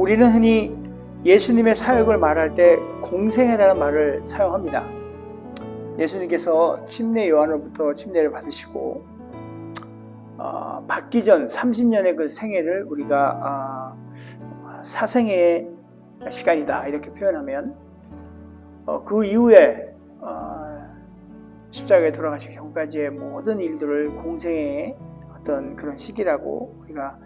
우리는 흔히 예수님의 사역을 말할 때 공생애라는 말을 사용합니다. 예수님께서 침례 요한으로부터 침례를 받으시고 받기 전 30년의 그 생애를 우리가 사생애의 시간이다 이렇게 표현하면 그 이후에 십자가에 돌아가시기 전까지의 모든 일들을 공생애의 어떤 그런 시기라고 우리가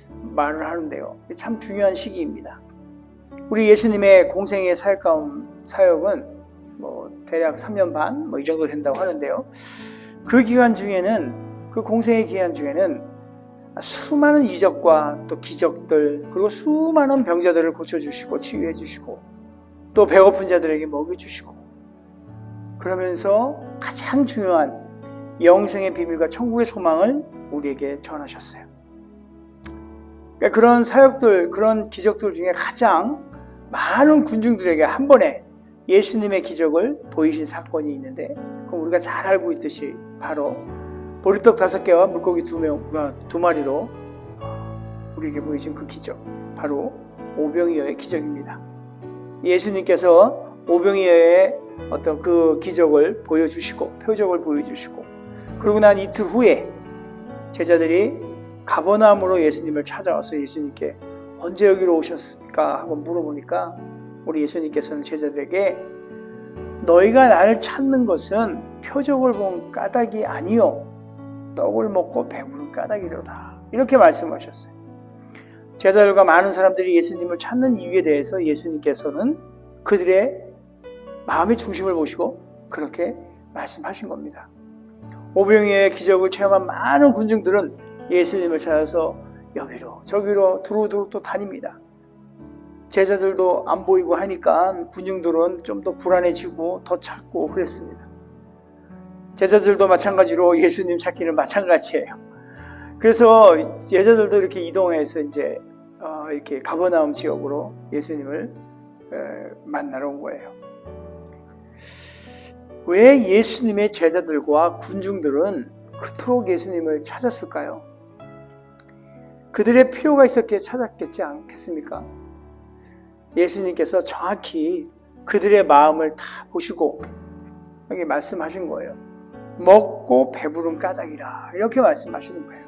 말을 하는데요. 참 중요한 시기입니다. 우리 예수님의 공생애 사역은 대략 3년 반 이 정도 된다고 하는데요. 그 기간 중에는, 그 공생애 기간 중에는 수많은 이적과 또 기적들, 그리고 수많은 병자들을 고쳐주시고 치유해 주시고 또 배고픈 자들에게 먹여주시고, 그러면서 가장 중요한 영생의 비밀과 천국의 소망을 우리에게 전하셨어요. 그러니까 그런 사역들, 그런 기적들 중에 가장 많은 군중들에게 한 번에 예수님의 기적을 보이신 사건이 있는데, 그럼 우리가 잘 알고 있듯이 바로 보리떡 5개와 물고기 2마리로 우리에게 보이신 그 기적, 바로 오병이어의 기적입니다. 예수님께서 오병이어의 어떤 그 기적을 보여주시고 표적을 보여주시고, 그러고 난 이틀 후에 제자들이 가버나움으로 예수님을 찾아와서 예수님께 언제 여기로 오셨습니까? 하고 물어보니까 우리 예수님께서는 제자들에게 너희가 나를 찾는 것은 표적을 본 까닭이 아니요 떡을 먹고 배부른 까닭이로다, 이렇게 말씀하셨어요. 제자들과 많은 사람들이 예수님을 찾는 이유에 대해서 예수님께서는 그들의 마음의 중심을 보시고 그렇게 말씀하신 겁니다. 오병이어의 기적을 체험한 많은 군중들은 예수님을 찾아서 여기로 저기로 두루두루 또 다닙니다. 제자들도 안 보이고 하니까 군중들은 좀 더 불안해지고 더 찾고 그랬습니다. 제자들도 마찬가지로 예수님 찾기는 마찬가지예요. 그래서 제자들도 이렇게 이동해서 이제 이렇게 가버나움 지역으로 예수님을 만나러 온 거예요. 왜 예수님의 제자들과 군중들은 그토록 예수님을 찾았을까요? 그들의 필요가 있었기에 찾았겠지 않겠습니까? 예수님께서 정확히 그들의 마음을 다 보시고 여기 말씀하신 거예요. 먹고 배부른 까닭이라, 이렇게 말씀하시는 거예요.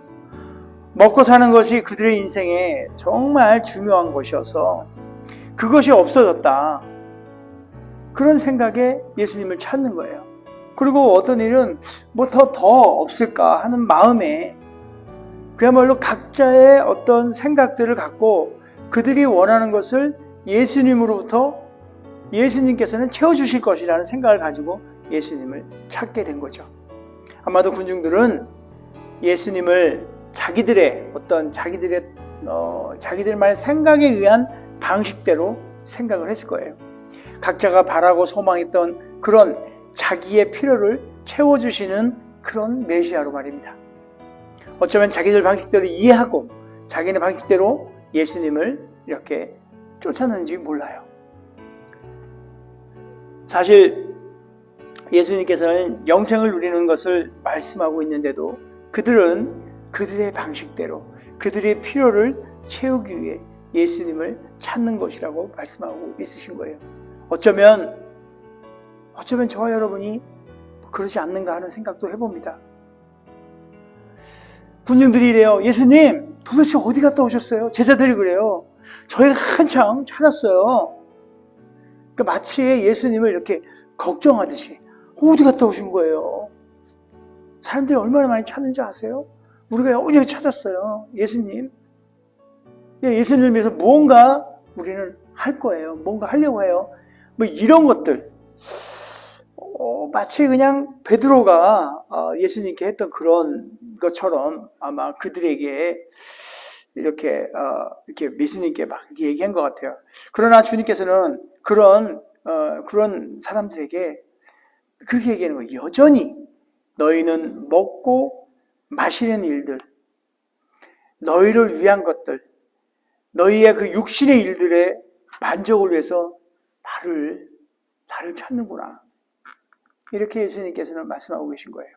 먹고 사는 것이 그들의 인생에 정말 중요한 것이어서 그것이 없어졌다, 그런 생각에 예수님을 찾는 거예요. 그리고 어떤 일은 더 없을까 하는 마음에 그야말로 각자의 어떤 생각들을 갖고 그들이 원하는 것을 예수님으로부터 예수님께서는 채워주실 것이라는 생각을 가지고 예수님을 찾게 된 거죠. 아마도 군중들은 예수님을 자기들만의 생각에 의한 방식대로 생각을 했을 거예요. 각자가 바라고 소망했던 그런 자기의 필요를 채워주시는 그런 메시아로 말입니다. 어쩌면 자기들 방식대로 이해하고 자기네 방식대로 예수님을 이렇게 쫓았는지 몰라요. 사실 예수님께서는 영생을 누리는 것을 말씀하고 있는데도 그들은 그들의 방식대로 그들의 필요를 채우기 위해 예수님을 찾는 것이라고 말씀하고 있으신 거예요. 어쩌면 저와 여러분이 그러지 않는가 하는 생각도 해봅니다. 군중들이 이래요. 예수님 도대체 어디 갔다 오셨어요? 제자들이 그래요. 저희가 한참 찾았어요. 그러니까 마치 예수님을 이렇게 걱정하듯이 어디 갔다 오신 거예요? 사람들이 얼마나 많이 찾는지 아세요? 우리가 여기저기 찾았어요. 예수님. 예수님을 위해서 무언가 우리는 할 거예요. 뭔가 하려고 해요. 이런 것들. 마치 그냥 베드로가 예수님께 했던 그런 것처럼 아마 그들에게 이렇게 예수님께 막 얘기한 것 같아요. 그러나 주님께서는 그런 사람들에게 그렇게 얘기하는 거예요. 여전히 너희는 먹고 마시는 일들, 너희를 위한 것들, 너희의 그 육신의 일들의 만족을 위해서 나를 찾는구나. 이렇게 예수님께서는 말씀하고 계신 거예요.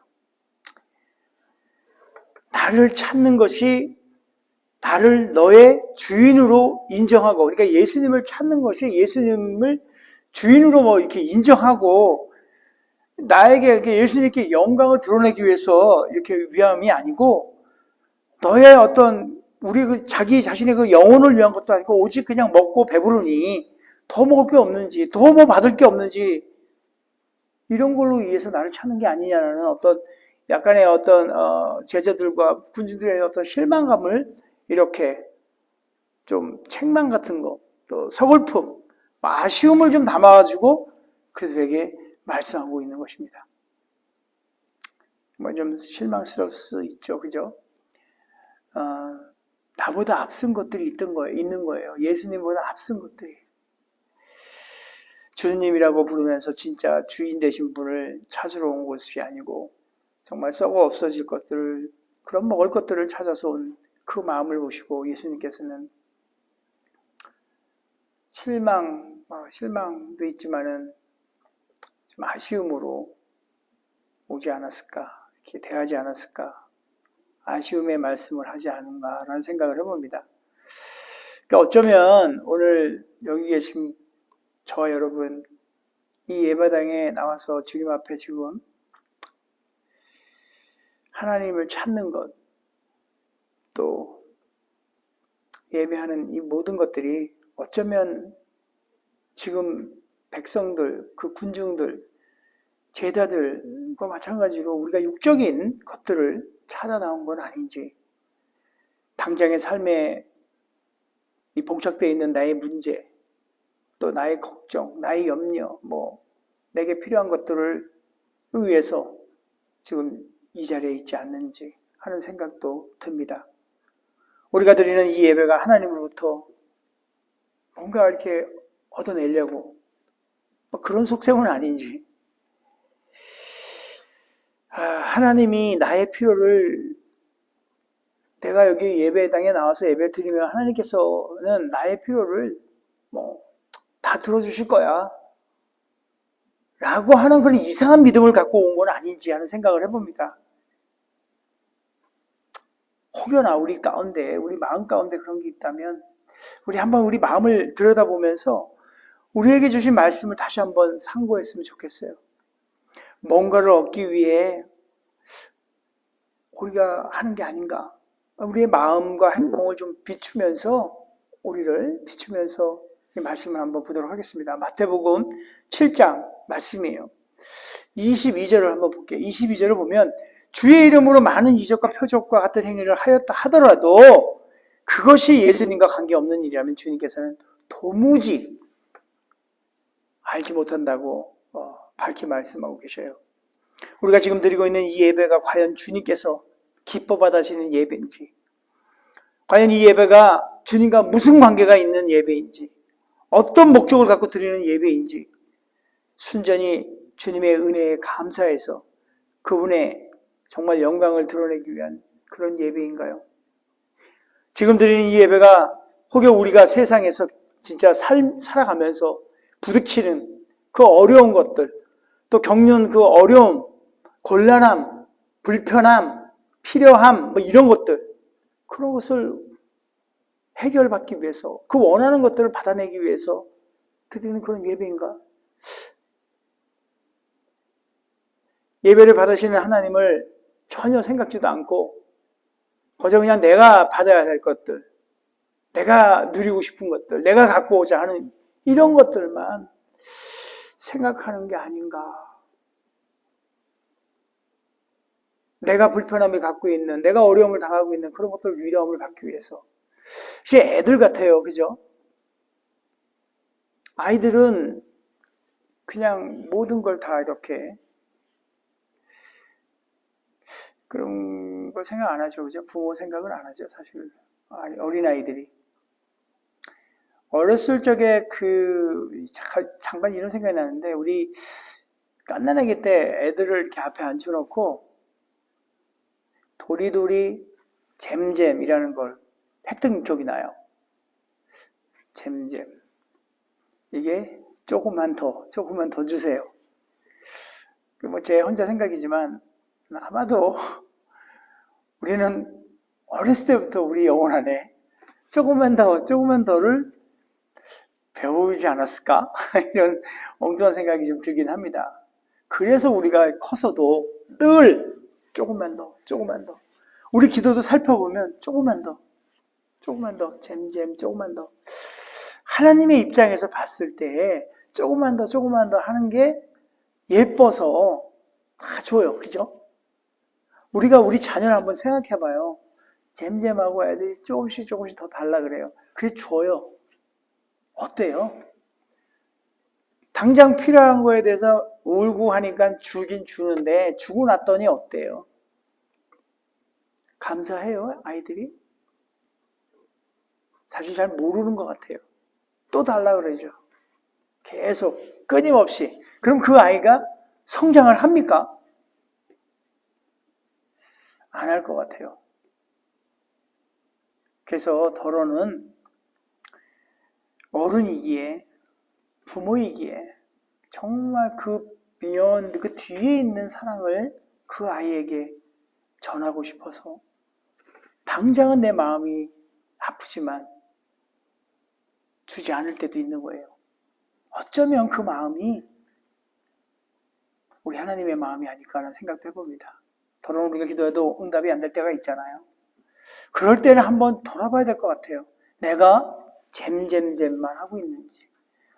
나를 찾는 것이 나를 너의 주인으로 인정하고, 그러니까 예수님을 찾는 것이 예수님을 주인으로 뭐 이렇게 인정하고 나에게 이렇게 예수님께 영광을 드러내기 위해서 이렇게 위함이 아니고, 너의 어떤 우리 그 자기 자신의 그 영혼을 위한 것도 아니고 오직 그냥 먹고 배부르니 더 먹을 게 없는지, 더 뭐 받을 게 없는지, 이런 걸로 위해서 나를 찾는 게 아니냐는 어떤 약간의 어떤 제자들과 군주들의 어떤 실망감을 이렇게 좀 책망 같은 거, 또 서글픔, 아쉬움을 좀 담아가지고 그들에게 말씀하고 있는 것입니다. 뭐 좀 실망스러울 수 있죠, 그죠? 나보다 앞선 것들이 있는 거예요. 예수님보다 앞선 것들이. 주님이라고 부르면서 진짜 주인 되신 분을 찾으러 온 것이 아니고 정말 썩어 없어질 것들을, 그런 먹을 것들을 찾아서 온 그 마음을 보시고 예수님께서는 실망도 있지만은 좀 아쉬움으로 오지 않았을까, 이렇게 대하지 않았을까, 아쉬움의 말씀을 하지 않은가라는 생각을 해봅니다. 그러니까 어쩌면 오늘 여기 계신 저와 여러분, 이 예배당에 나와서 주님 앞에 지금 하나님을 찾는 것, 또 예배하는 이 모든 것들이 어쩌면 지금 백성들, 그 군중들, 제자들과 마찬가지로 우리가 육적인 것들을 찾아 나온 건 아닌지, 당장의 삶에 이 봉착되어 있는 나의 문제, 또 나의 걱정, 나의 염려, 내게 필요한 것들을 위해서 지금 이 자리에 있지 않는지 하는 생각도 듭니다. 우리가 드리는 이 예배가 하나님으로부터 뭔가 이렇게 얻어내려고 그런 속셈은 아닌지, 하나님이 나의 필요를, 내가 여기 예배당에 나와서 예배 드리면 하나님께서는 나의 필요를 다 들어주실 거야 라고 하는 그런 이상한 믿음을 갖고 온 건 아닌지 하는 생각을 해봅니다. 혹여나 우리 가운데, 우리 마음 가운데 그런 게 있다면 우리 한번 우리 마음을 들여다보면서 우리에게 주신 말씀을 다시 한번 상고했으면 좋겠어요. 뭔가를 얻기 위해 우리가 하는 게 아닌가, 우리의 마음과 행동을 좀 우리를 비추면서 이 말씀을 한번 보도록 하겠습니다. 마태복음 7장 말씀이에요. 22절을 한번 볼게요. 22절을 보면 주의 이름으로 많은 이적과 표적과 같은 행위를 하였다 하더라도 그것이 예수님과 관계없는 일이라면 주님께서는 도무지 알지 못한다고 밝히 말씀하고 계셔요. 우리가 지금 드리고 있는 이 예배가 과연 주님께서 기뻐 받으시는 예배인지, 과연 이 예배가 주님과 무슨 관계가 있는 예배인지, 어떤 목적을 갖고 드리는 예배인지, 순전히 주님의 은혜에 감사해서 그분의 정말 영광을 드러내기 위한 그런 예배인가요? 지금 드리는 이 예배가 혹여 우리가 세상에서 진짜 살아가면서 부딪히는 그 어려운 것들, 또 겪는 그 어려움, 곤란함, 불편함, 필요함, 이런 것들, 그런 것을 해결받기 위해서, 그 원하는 것들을 받아내기 위해서 드리는 그런 예배인가? 예배를 받으시는 하나님을 전혀 생각지도 않고 그저 그냥 내가 받아야 될 것들, 내가 누리고 싶은 것들, 내가 갖고 오자 하는 이런 것들만 생각하는 게 아닌가. 내가 불편함을 갖고 있는, 내가 어려움을 당하고 있는 그런 것들 위로함을 받기 위해서. 이제 애들 같아요, 그죠? 아이들은 그냥 모든 걸 다 이렇게 그런 걸 생각 안 하죠, 그죠? 부모 생각을 안 하죠, 사실. 어린아이들이. 어렸을 적에 잠깐 이런 생각이 나는데, 우리 갓난아기 때 애들을 이렇게 앞에 앉혀놓고 도리도리 잼잼이라는 걸 했던 기억이 나요. 잼잼. 이게 조금만 더 주세요. 제 혼자 생각이지만 아마도 우리는 어렸을 때부터 우리 영혼 안에 조금만 더를 배우지 않았을까? 이런 엉뚱한 생각이 좀 들긴 합니다. 그래서 우리가 커서도 늘 조금만 더. 우리 기도도 살펴보면 조금만 더, 잼잼 조금만 더. 하나님의 입장에서 봤을 때 조금만 더 하는 게 예뻐서 다 줘요. 그죠? 우리가 우리 자녀를 한번 생각해봐요. 잼잼하고 애들이 조금씩 더 달라 그래요. 그래 줘요. 어때요? 당장 필요한 거에 대해서 울고 하니까 주긴 주는데 주고 났더니 어때요? 감사해요, 아이들이? 사실 잘 모르는 것 같아요. 또 달라 그러죠. 계속 끊임없이. 그럼 그 아이가 성장을 합니까? 안 할 것 같아요. 그래서 더러는 어른이기에, 부모이기에 정말 그 뒤에 있는 사랑을 그 아이에게 전하고 싶어서 당장은 내 마음이 아프지만 주지 않을 때도 있는 거예요. 어쩌면 그 마음이 우리 하나님의 마음이 아닐까라는 생각도 해봅니다. 더러운 우리가 기도해도 응답이 안 될 때가 있잖아요. 그럴 때는 한번 돌아봐야 될 것 같아요. 내가 잼잼잼만 하고 있는지,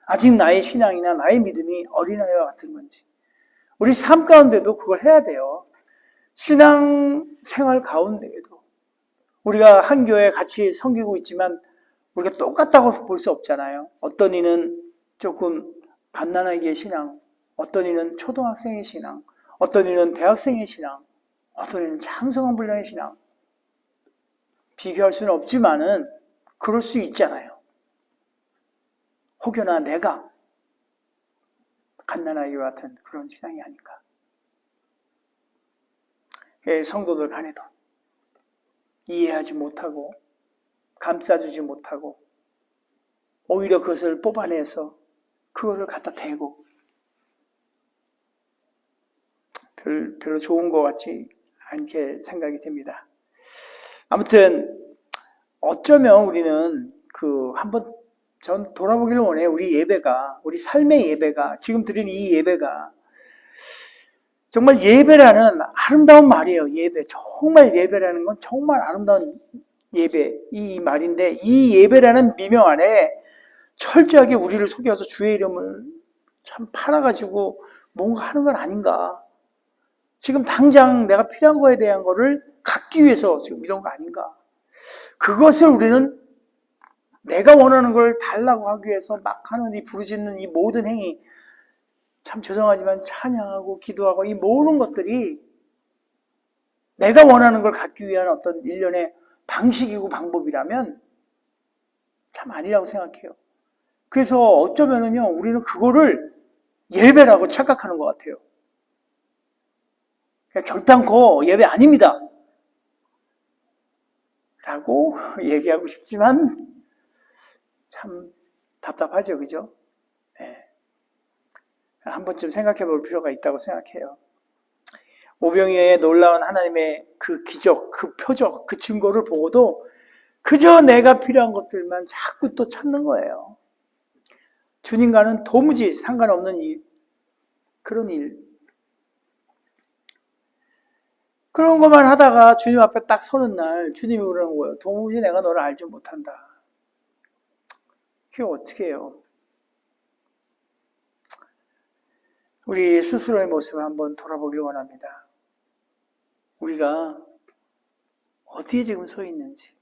아직 나의 신앙이나 나의 믿음이 어린아이와 같은 건지, 우리 삶 가운데도 그걸 해야 돼요. 신앙 생활 가운데에도 우리가 한 교회 같이 섬기고 있지만 우리가 똑같다고 볼 수 없잖아요. 어떤 이는 조금 갓난아기의 신앙, 어떤 이는 초등학생의 신앙, 어떤 이는 대학생의 신앙, 어떤 이는 장성한불량의 신앙. 비교할 수는 없지만은 그럴 수 있잖아요. 혹여나 내가 갓난아기와 같은 그런 신앙이 아닐까. 성도들 간에도 이해하지 못하고 감싸주지 못하고 오히려 그것을 뽑아내서 그것을 갖다 대고 별로 좋은 것 같지 않게 생각이 됩니다. 아무튼 어쩌면 우리는 한번 전 돌아보기를 원해요. 우리 예배가, 우리 삶의 예배가, 지금 드린 이 예배가 정말 예배라는 아름다운 말이에요. 예배. 정말 예배라는 건 정말 아름다운 예배, 이 말인데 이 예배라는 미명 안에 철저하게 우리를 속여서 주의 이름을 참 팔아가지고 뭔가 하는 건 아닌가. 지금 당장 내가 필요한 거에 대한 거를 갖기 위해서 지금 이런 거 아닌가. 그것을 우리는 내가 원하는 걸 달라고 하기 위해서 막 하는 이 부르짖는 이 모든 행위, 참 죄송하지만 찬양하고 기도하고 이 모든 것들이 내가 원하는 걸 갖기 위한 어떤 일련의 방식이고 방법이라면 참 아니라고 생각해요. 그래서 어쩌면은요, 우리는 그거를 예배라고 착각하는 것 같아요. 결단코 예배 아닙니다. 라고 얘기하고 싶지만 참 답답하죠, 그죠? 네. 한 번쯤 생각해 볼 필요가 있다고 생각해요. 오병이어의 놀라운 하나님의 그 기적, 그 표적, 그 증거를 보고도 그저 내가 필요한 것들만 자꾸 또 찾는 거예요. 주님과는 도무지 상관없는 그런 일. 그런 것만 하다가 주님 앞에 딱 서는 날 주님이 그러는 거예요. 도무지 내가 너를 알지 못한다. 그게 어떻게 해요? 우리 스스로의 모습을 한번 돌아보길 원합니다. 우리가 어디에 지금 서 있는지,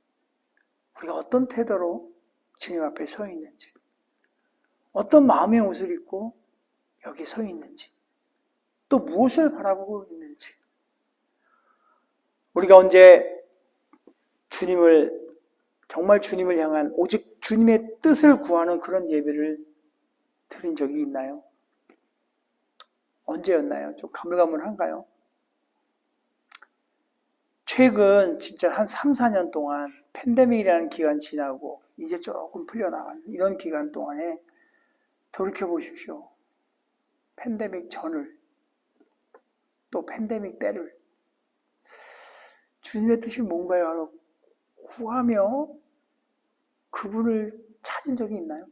우리가 어떤 태도로 주님 앞에 서 있는지, 어떤 마음의 옷을 입고 여기 서 있는지, 또 무엇을 바라보고 있는지, 우리가 언제 정말 주님을 향한 오직 주님의 뜻을 구하는 그런 예배를 드린 적이 있나요? 언제였나요? 좀 가물가물한가요? 최근 진짜 한 3, 4년 동안 팬데믹이라는 기간 지나고 이제 조금 풀려나가는 이런 기간 동안에 돌이켜보십시오. 팬데믹 전을, 또 팬데믹 때를 주님의 뜻이 뭔가요? 하고 구하며 그분을 찾은 적이 있나요?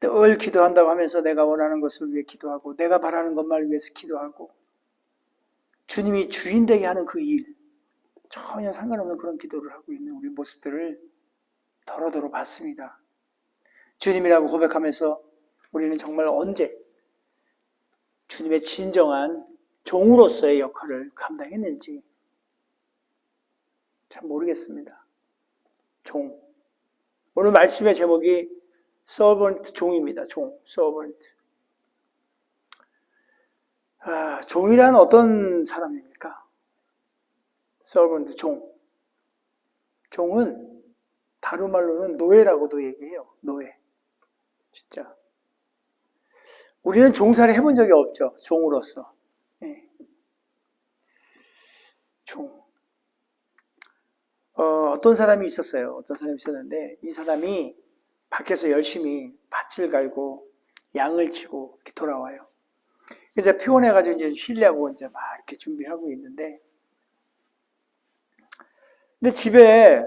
늘 기도한다고 하면서 내가 원하는 것을 위해 기도하고 내가 바라는 것만 위해서 기도하고 주님이 주인 되게 하는 그 일, 전혀 상관없는 그런 기도를 하고 있는 우리 모습들을 더러더러 봤습니다. 주님이라고 고백하면서 우리는 정말 언제 주님의 진정한 종으로서의 역할을 감당했는지 참 모르겠습니다. 종. 오늘 말씀의 제목이 servant, 종입니다. 종, servant. 종이란 어떤 사람입니까? servant, 종. 종은 다른 말로는 노예라고도 얘기해요. 노예. 진짜. 우리는 종살이 해본 적이 없죠. 종으로서. 네. 종. 어떤 사람이 있었어요. 어떤 사람이 있었는데 이 사람이 밖에서 열심히 밭을 갈고 양을 치고 이렇게 돌아와요. 이제 피곤해가지고 이제 쉬려고 이제 막 이렇게 준비하고 있는데, 근데 집에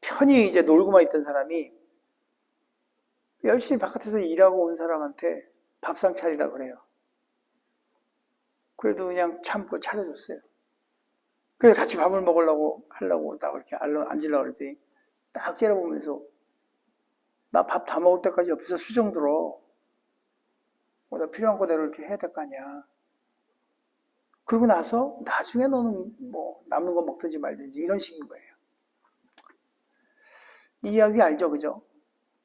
편히 이제 놀고만 있던 사람이 열심히 바깥에서 일하고 온 사람한테 밥상 차리라 그래요. 그래도 그냥 참고 차려줬어요. 그래서 같이 밥을 먹으려고 하려고 딱 이렇게 앉으려고 그랬더니 딱 째려보면서 나 밥 다 먹을 때까지 옆에서 수정 들어. 나 필요한 거대로 이렇게 해야 될 거 아니야. 그러고 나서 나중에 너는 뭐 남는 거 먹든지 말든지 이런 식인 거예요. 이 이야기 알죠, 그죠?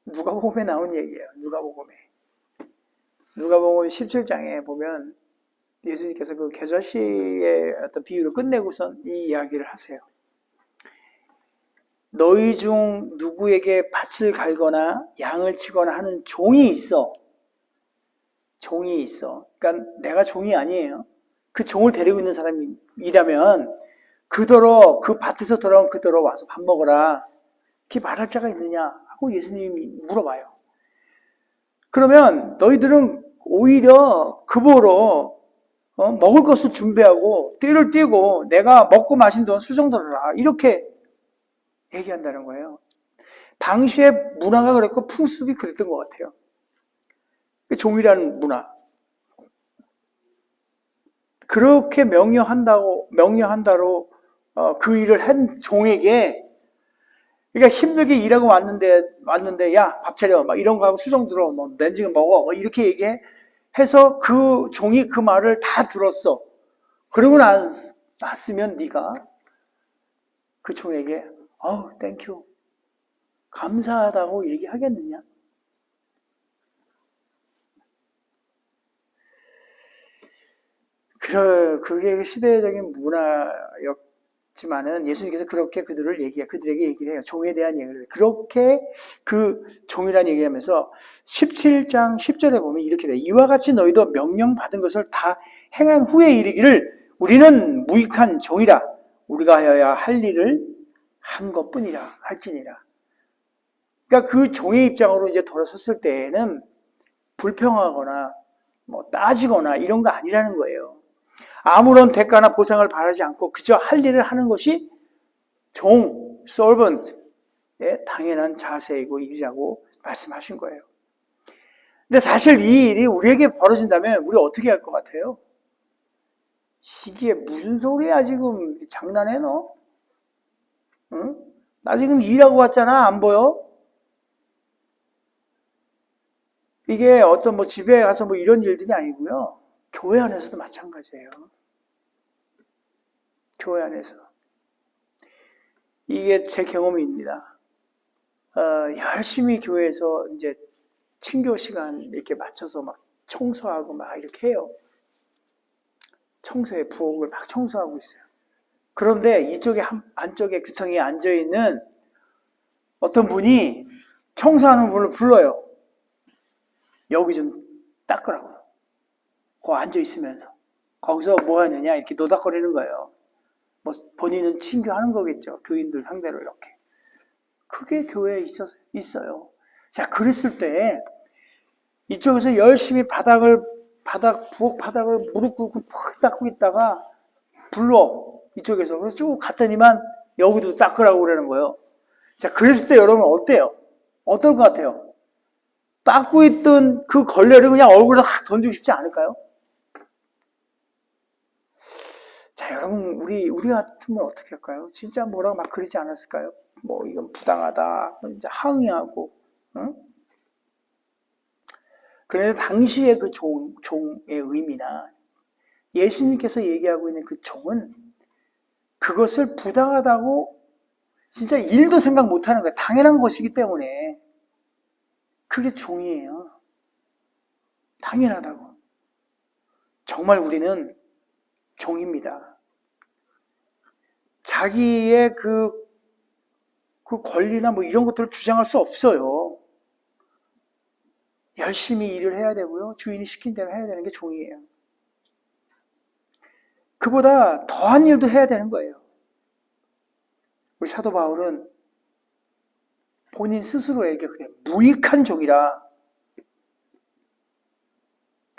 누가복음에 나온 얘기예요. 누가복음 17장에 보면 예수님께서 그 겨자씨의 어떤 비유를 끝내고선 이 이야기를 하세요. 너희 중 누구에게 밭을 갈거나 양을 치거나 하는 종이 있어. 종이 있어. 그러니까 내가 종이 아니에요. 그 종을 데리고 있는 사람이라면 그더러 그 밭에서 돌아온 그더러 와서 밥 먹어라. 이렇게 말할 자가 있느냐 하고 예수님이 물어봐요. 그러면 너희들은 오히려 그 보러 먹을 것을 준비하고 띠를 띠고 내가 먹고 마신 돈 수정 들어라. 이렇게 얘기한다는 거예요. 당시의 문화가 그랬고 풍습이 그랬던 것 같아요. 종이라는 문화. 그렇게 명령한다로 그 일을 한 종에게, 그러니까 힘들게 일하고 왔는데 야, 밥 차려. 막 이런 거 하고 수정 들어. 뭐 렌징 먹어. 뭐 이렇게 얘기해서 그 종이 그 말을 다 들었어. 그러고 났으면 네가 그 종에게 땡큐. 감사하다고 얘기하겠느냐? 그게 시대적인 문화였지만은 예수님께서 그렇게 그들에게 얘기를 해요. 종에 대한 얘기를 해요. 그렇게 그 종이라는 얘기하면서 17장 10절에 보면 이렇게 돼요. 이와 같이 너희도 명령받은 것을 다 행한 후에 이르기를 우리는 무익한 종이라. 우리가 하여야 할 일을 한 것뿐이라 할지니라. 그러니까 그 종의 입장으로 이제 돌아섰을 때에는 불평하거나 뭐 따지거나 이런 거 아니라는 거예요. 아무런 대가나 보상을 바라지 않고 그저 할 일을 하는 것이 종, servant의 당연한 자세이고 일이라고 말씀하신 거예요. 근데 사실 이 일이 우리에게 벌어진다면 우리 어떻게 할 것 같아요? 이게 무슨 소리야 지금, 장난해 너? 응? 나 지금 일하고 왔잖아. 안 보여? 이게 어떤 뭐 집에 가서 뭐 이런 일들이 아니고요. 교회 안에서도 마찬가지예요. 교회 안에서. 이게 제 경험입니다. 열심히 교회에서 이제 친교 시간 이렇게 맞춰서 막 청소하고 막 이렇게 해요. 청소에 부엌을 막 청소하고 있어요. 그런데 이쪽에 안쪽에 규통에 앉아있는 어떤 분이 청소하는 분을 불러요. 여기 좀 닦으라고. 거기 앉아있으면서. 거기서 뭐 하느냐 이렇게 노닥거리는 거예요. 뭐 본인은 친교하는 거겠죠. 교인들 상대로 이렇게. 그게 교회에 있어요. 자, 그랬을 때 이쪽에서 열심히 부엌 바닥을 무릎 꿇고 푹 닦고 있다가 불러. 이쪽에서. 그래서 쭉 갔더니만 여기도 닦으라고 그러는 거예요. 자, 그랬을 때 여러분 어때요? 어떨 것 같아요? 닦고 있던 그 걸레를 그냥 얼굴에 확 던지고 싶지 않을까요? 자, 여러분, 우리 같으면 어떻게 할까요? 진짜 뭐라고 막 그러지 않았을까요? 뭐, 이건 부당하다. 이제 항의하고, 응? 그런데 당시에 그 종의 의미나 예수님께서 얘기하고 있는 그 종은 그것을 부당하다고 진짜 일도 생각 못하는 거예요. 당연한 것이기 때문에 그게 종이에요. 당연하다고. 정말 우리는 종입니다. 자기의 그 권리나 뭐 이런 것들을 주장할 수 없어요. 열심히 일을 해야 되고요. 주인이 시킨 대로 해야 되는 게 종이에요. 그보다 더한 일도 해야 되는 거예요. 우리 사도 바울은 본인 스스로에게 그래 무익한 종이라.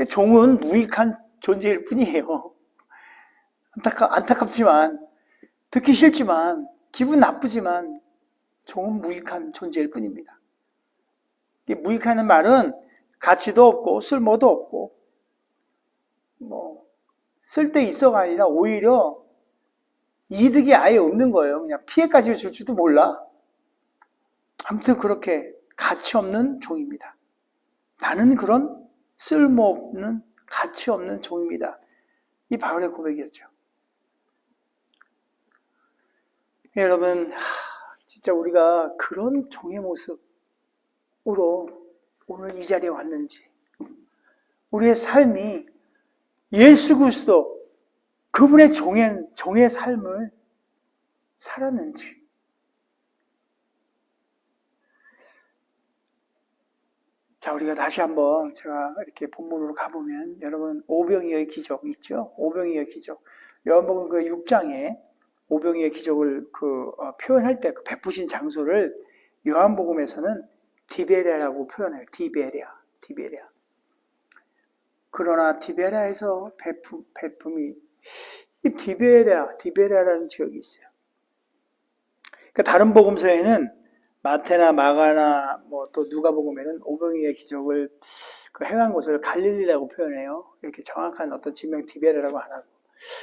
종은 무익한 존재일 뿐이에요. 안타깝지만, 듣기 싫지만, 기분 나쁘지만 종은 무익한 존재일 뿐입니다. 무익하는 말은 가치도 없고 쓸모도 없고 뭐 쓸데 있어가 아니라 오히려 이득이 아예 없는 거예요. 그냥 피해까지 줄지도 몰라. 아무튼 그렇게 가치 없는 종입니다. 나는 그런 쓸모없는 가치 없는 종입니다. 이 바울의 고백이었죠. 여러분, 진짜 우리가 그런 종의 모습으로 오늘 이 자리에 왔는지, 우리의 삶이 예수 그리스도 그분의 종의 삶을 살았는지. 자, 우리가 다시 한번 제가 이렇게 본문으로 가보면 여러분 오병이어의 기적 있죠? 오병이어의 기적. 요한복음 그 6장에 오병이어의 기적을 표현할 때 그 베푸신 장소를 요한복음에서는 디베레아라고 표현해요. 디베레아. 그러나 디베레아에서 베품이 이 디베레아라는 지역이 있어요. 그러니까 다른 복음서에는 마태나 마가나 뭐 또 누가복음에는 오병이어의 기적을 행한 곳을 갈릴리라고 표현해요. 이렇게 정확한 어떤 지명 디베레라고 안 하고.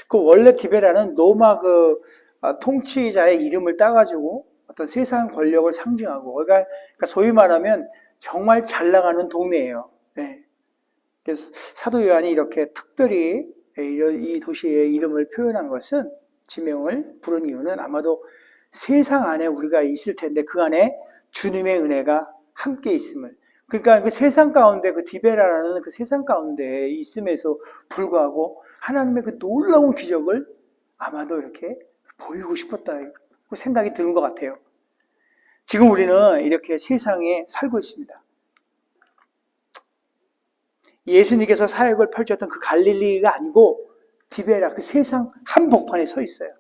그 원래 디베레는 로마 통치자의 이름을 따가지고 어떤 세상 권력을 상징하고, 그러니까 소위 말하면 정말 잘 나가는 동네예요. 네. 그래서 사도 요한이 이렇게 특별히 이 도시의 이름을 표현한 것은, 지명을 부른 이유는 아마도 세상 안에 우리가 있을 텐데 그 안에 주님의 은혜가 함께 있음을, 그러니까 그 세상 가운데 그 디베라라는 그 세상 가운데 있음에도 불구하고 하나님의 그 놀라운 기적을 아마도 이렇게 보이고 싶었다 그 생각이 드는 것 같아요. 지금 우리는 이렇게 세상에 살고 있습니다. 예수님께서 사역을 펼쳤던 그 갈릴리가 아니고 디베라, 그 세상 한복판에 서 있어요.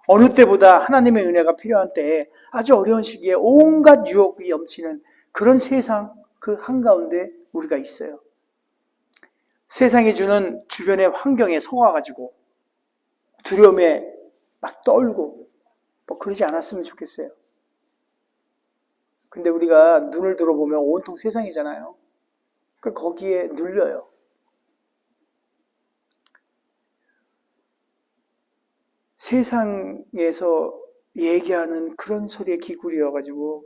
어느 때보다 하나님의 은혜가 필요한 때에 아주 어려운 시기에 온갖 유혹이 넘치는 그런 세상 그 한가운데 우리가 있어요. 세상이 주는 주변의 환경에 속아가지고 두려움에 막 떨고 뭐 그러지 않았으면 좋겠어요. 근데 우리가 눈을 들어보면 온통 세상이잖아요. 거기에 눌려요. 세상에서 얘기하는 그런 소리에 기울여가지고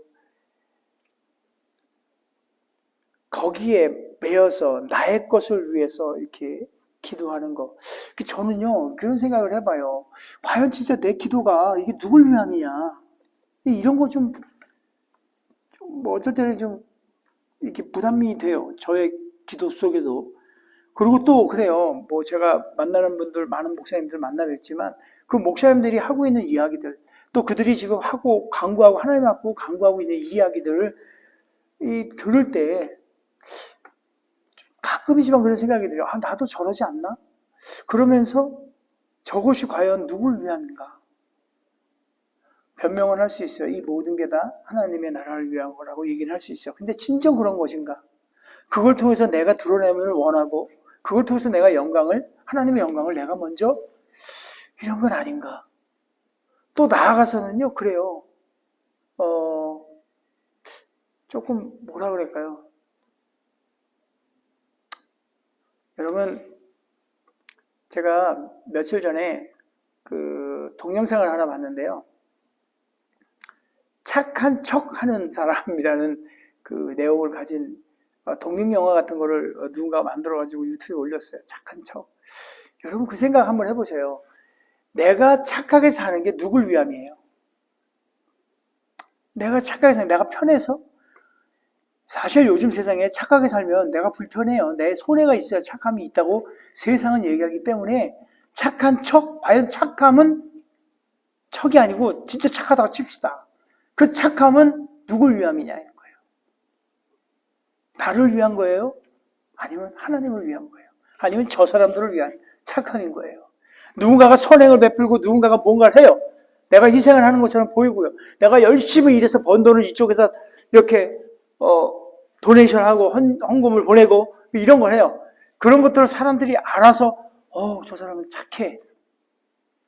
거기에 매여서 나의 것을 위해서 이렇게 기도하는 거. 저는요 그런 생각을 해봐요. 과연 진짜 내 기도가 이게 누굴 위함이냐. 이런 거 좀 뭐 어쩔 때는 좀 이렇게 부담이 돼요. 저의 기도 속에도. 그리고 또 그래요. 뭐 제가 만나는 분들, 많은 목사님들 만나 뵙지만 그 목사님들이 하고 있는 이야기들, 또 그들이 지금 하고 강구하고 하나님 앞으로 강구하고 있는 이야기들을 들을 때 가끔이지만 그런 생각이 들어요. 나도 저러지 않나? 그러면서 저것이 과연 누굴 위함인가? 변명은 할 수 있어요. 이 모든 게 다 하나님의 나라를 위한 거라고 얘기를 할 수 있어요. 근데 진정 그런 것인가? 그걸 통해서 내가 드러내면 원하고, 그걸 통해서 내가 하나님의 영광을 내가 먼저 이런 건 아닌가. 또 나아가서는요, 그래요. 조금 뭐라 그럴까요? 여러분, 제가 며칠 전에 그 동영상을 하나 봤는데요. 착한 척 하는 사람이라는 그 내용을 가진 독립영화 같은 거를 누군가 만들어가지고 유튜브에 올렸어요. 착한 척. 여러분 그 생각 한번 해보세요. 내가 착하게 사는 게 누굴 위함이에요? 내가 착하게 사는 게 내가 편해서? 사실 요즘 세상에 착하게 살면 내가 불편해요. 내 손해가 있어야 착함이 있다고 세상은 얘기하기 때문에 착한 척, 과연 착함은 척이 아니고 진짜 착하다고 칩시다. 그 착함은 누굴 위함이냐는 거예요. 나를 위한 거예요? 아니면 하나님을 위한 거예요? 아니면 저 사람들을 위한 착함인 거예요? 누군가가 선행을 베풀고 누군가가 뭔가를 해요. 내가 희생을 하는 것처럼 보이고요. 내가 열심히 일해서 번 돈을 이쪽에서 이렇게 도네이션하고 헌금을 보내고 이런 걸 해요. 그런 것들을 사람들이 알아서 저 사람은 착해.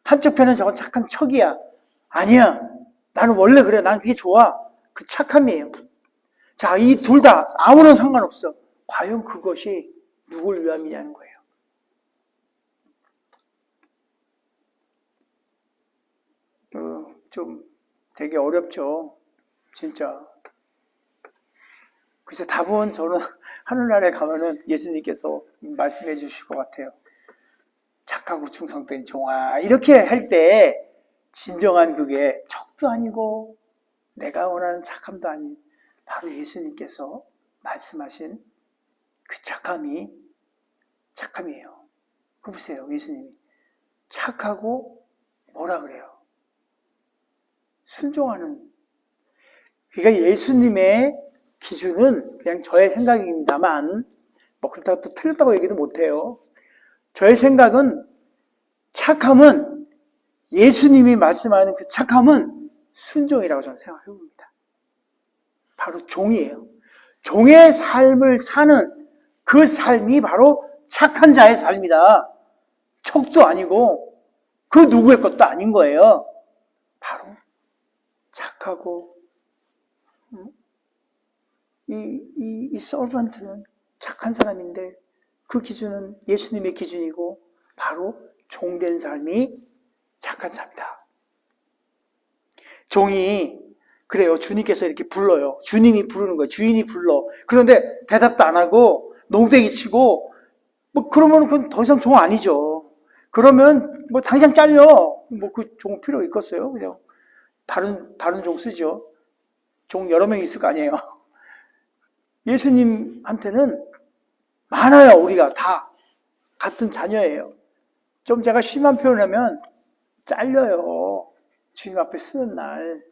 한쪽 편은 저건 착한 척이야. 아니야. 나는 원래 그래. 난 그게 좋아. 그 착함이에요. 자, 이 둘 다 아무런 상관없어. 과연 그것이 누굴 위함이냐는 거예요. 좀 되게 어렵죠. 진짜. 그래서 답은 저는 하늘나라에 가면은 예수님께서 말씀해 주실 것 같아요. 착하고 충성된 종아. 이렇게 할 때 진정한 그게 척도 아니고 내가 원하는 착함도 아닌 바로 예수님께서 말씀하신 그 착함이에요. 그 보세요. 예수님이 착하고 뭐라 그래요? 순종하는. 그러니까 예수님의 기준은 그냥 저의 생각입니다만 뭐 그렇다고 또 틀렸다고 얘기도 못해요. 저의 생각은 착함은 예수님이 말씀하는 그 착함은 순종이라고 저는 생각해 봅니다. 바로 종이에요. 종의 삶을 사는 그 삶이 바로 착한 자의 삶이다. 척도 아니고 그 누구의 것도 아닌 거예요. 바로 착하고 이 서번트는 착한 사람인데 그 기준은 예수님의 기준이고 바로 종된 삶이 착한 삶이다. 종이 그래요. 주님께서 이렇게 불러요. 주님이 부르는 거예요. 주인이 불러. 그런데 대답도 안 하고 농땡이 치고 뭐 그러면 그건 더 이상 종 아니죠. 그러면 뭐 당장 잘려. 뭐 그 종 필요 있겠어요? 그냥 다른 종 쓰죠. 종 여러 명 있을 거 아니에요. 예수님한테는 많아요. 우리가 다 같은 자녀예요. 좀 제가 심한 표현하면 잘려요. 주님 앞에 쓰는 날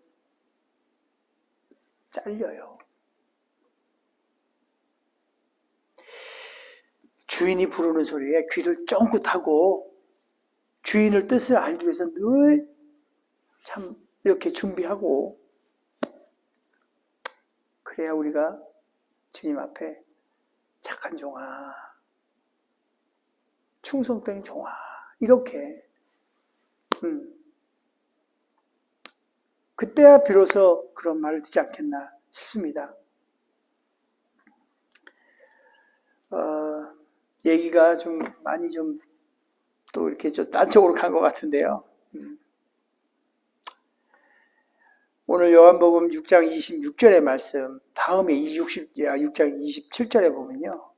잘려요. 주인이 부르는 소리에 귀를 쫑긋 하고 주인을 뜻을 알기 위해서 늘 참 이렇게 준비하고 그래야 우리가 주님 앞에 착한 종아, 충성된 종아 이렇게 그때야 비로소 그런 말을 듣지 않겠나 싶습니다. 얘기가 좀 많이 좀 또 이렇게 좀 딴 쪽으로 간 것 같은데요. 오늘 요한복음 6장 26절의 말씀, 다음에 6장 27절에 보면요.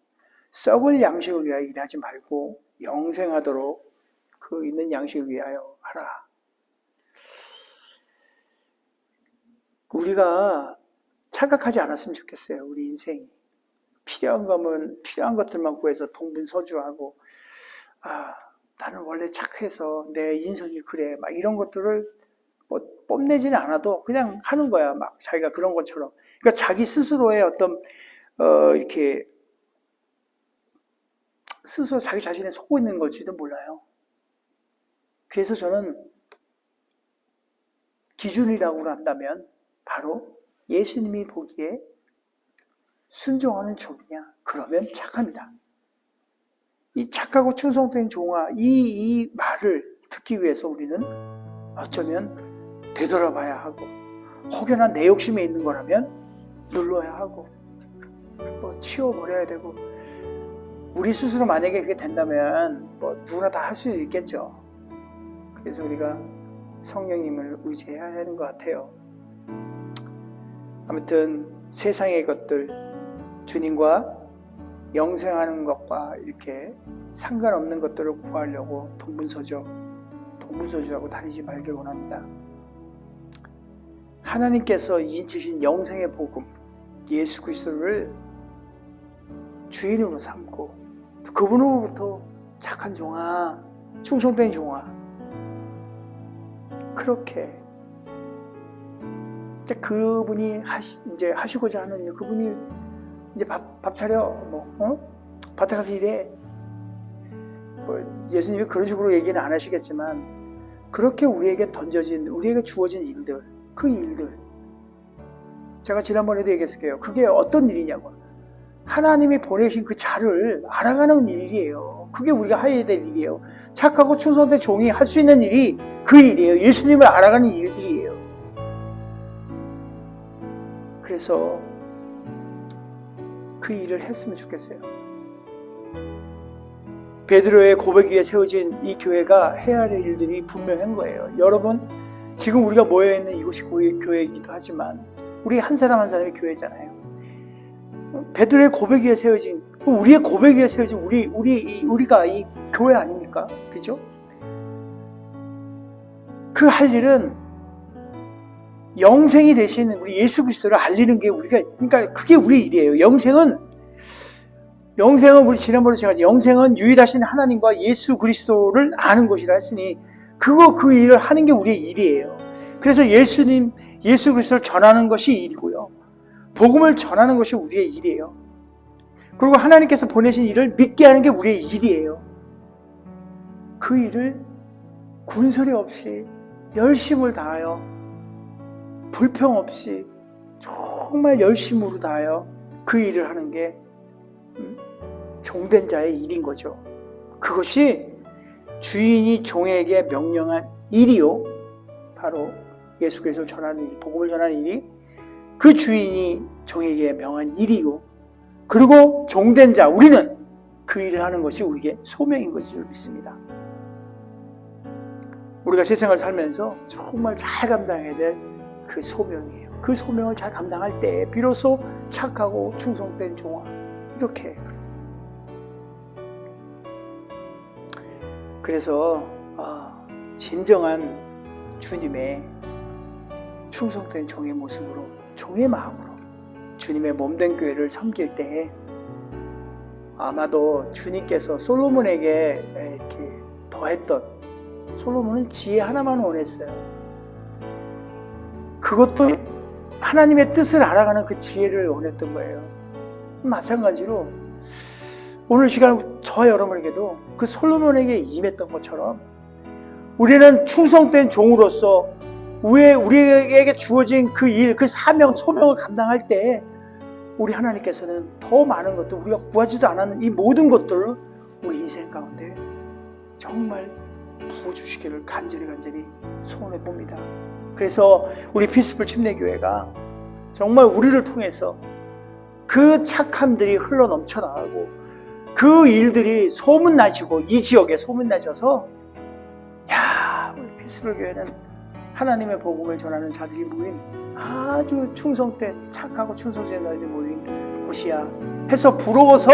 썩을 양식을 위하여 일하지 말고 영생하도록 그 있는 양식을 위하여 하라. 우리가 착각하지 않았으면 좋겠어요. 우리 인생이. 필요한 거면 필요한 것들만 구해서 동분서주하고 나는 원래 착해서 내 인성이 그래 막 이런 것들을 뭐 뽐내지는 않아도 그냥 하는 거야. 막 자기가 그런 것처럼. 그러니까 자기 스스로의 어떤 이렇게 스스로 자기 자신에 속고 있는 걸지도 몰라요. 그래서 저는 기준이라고 한다면 바로 예수님이 보기에 순종하는 종이냐? 그러면 착합니다. 이 착하고 충성된 종아, 이 말을 받기 위해서 우리는 어쩌면 되돌아봐야 하고, 혹여나 내 욕심에 있는 거라면 눌러야 하고, 치워버려야 되고, 우리 스스로 만약에 그게 된다면 누구나 다 할 수 있겠죠. 그래서 우리가 성령님을 의지해야 하는 것 같아요. 아무튼 세상의 것들, 주님과 영생하는 것과 이렇게 상관없는 것들을 구하려고 동분서주하고 다니지 말길 원합니다. 하나님께서 인치신 영생의 복음, 예수 그리스도를 주인으로 삼고 그분으로부터 착한 종아, 충성된 종아, 그렇게 그분이 이제 하시고자 하는 일, 그분이 이제 밥 차려, 밭에 가서 일해. 예수님이 그런 식으로 얘기는 안 하시겠지만, 그렇게 우리에게 주어진 일들, 그 일들. 제가 지난번에도 얘기했을게요. 그게 어떤 일이냐고. 하나님이 보내신 그 자를 알아가는 일이에요. 그게 우리가 해야 될 일이에요. 착하고 충성된 종이 할 수 있는 일이 그 일이에요. 예수님을 알아가는 일들이에요. 그래서 그 일을 했으면 좋겠어요. 베드로의 고백 위에 세워진 이 교회가 해야 할 일들이 분명한 거예요. 여러분, 지금 우리가 모여있는 이곳이 교회이기도 하지만 우리 한 사람 한 사람이 교회잖아요. 베드로의 고백 위에 세워진, 우리의 고백 위에 세워진 우리가 이 교회 아닙니까? 그죠? 그 할 일은 영생이 되신 우리 예수 그리스도를 알리는 게 그러니까 그게 우리 일이에요. 영생은 우리 지난번에 제가 영생은 유일하신 하나님과 예수 그리스도를 아는 것이라 했으니 그 일을 하는 게 우리의 일이에요. 그래서 예수 그리스도를 전하는 것이 일이고요. 복음을 전하는 것이 우리의 일이에요. 그리고 하나님께서 보내신 일을 믿게 하는 게 우리의 일이에요. 그 일을 군소리 없이 열심을 다하여 불평 없이 정말 열심으로 다하여 그 일을 하는 게 종된 자의 일인 거죠. 그것이 주인이 종에게 명령한 일이요, 바로 예수 그리스도를 전하는 일, 복음을 전하는 일이 그 주인이 종에게 명한 일이고, 그리고 종된 자 우리는 그 일을 하는 것이 우리에게 소명인 것을 믿습니다. 우리가 세상을 살면서 정말 잘 감당해야 될 그 소명이에요. 그 소명을 잘 감당할 때 비로소 착하고 충성된 종아, 이렇게. 그래서 진정한 주님의 충성된 종의 모습으로, 종의 마음으로 주님의 몸된 교회를 섬길 때 아마도 주님께서 솔로몬에게 이렇게 더했던, 솔로몬은 지혜 하나만 원했어요. 그것도 하나님의 뜻을 알아가는 그 지혜를 원했던 거예요. 마찬가지로 오늘 시간 저 여러분에게도 그 솔로몬에게 임했던 것처럼 우리는 충성된 종으로서 우리에게 주어진 그 일, 그 사명, 소명을 감당할 때 우리 하나님께서는 더 많은 것들, 우리가 구하지도 않았는 이 모든 것들을 우리 인생 가운데 정말 부어주시기를 간절히 소원해 봅니다. 그래서 우리 피스풀 침례교회가 정말 우리를 통해서 그 착함들이 흘러 넘쳐나가고 그 일들이 소문나지고 이 지역에 소문나져서, 야, 우리 피스풀 교회는 하나님의 복음을 전하는 자들이 모인 아주 충성된, 착하고 충성된 자들이 모인 곳이야 해서 부러워서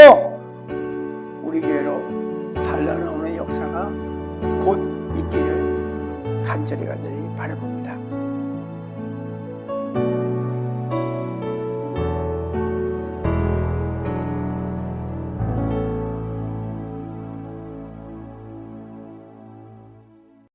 우리 교회로 달려나오는 역사가 곧 있기를 간절히 바라봅니다.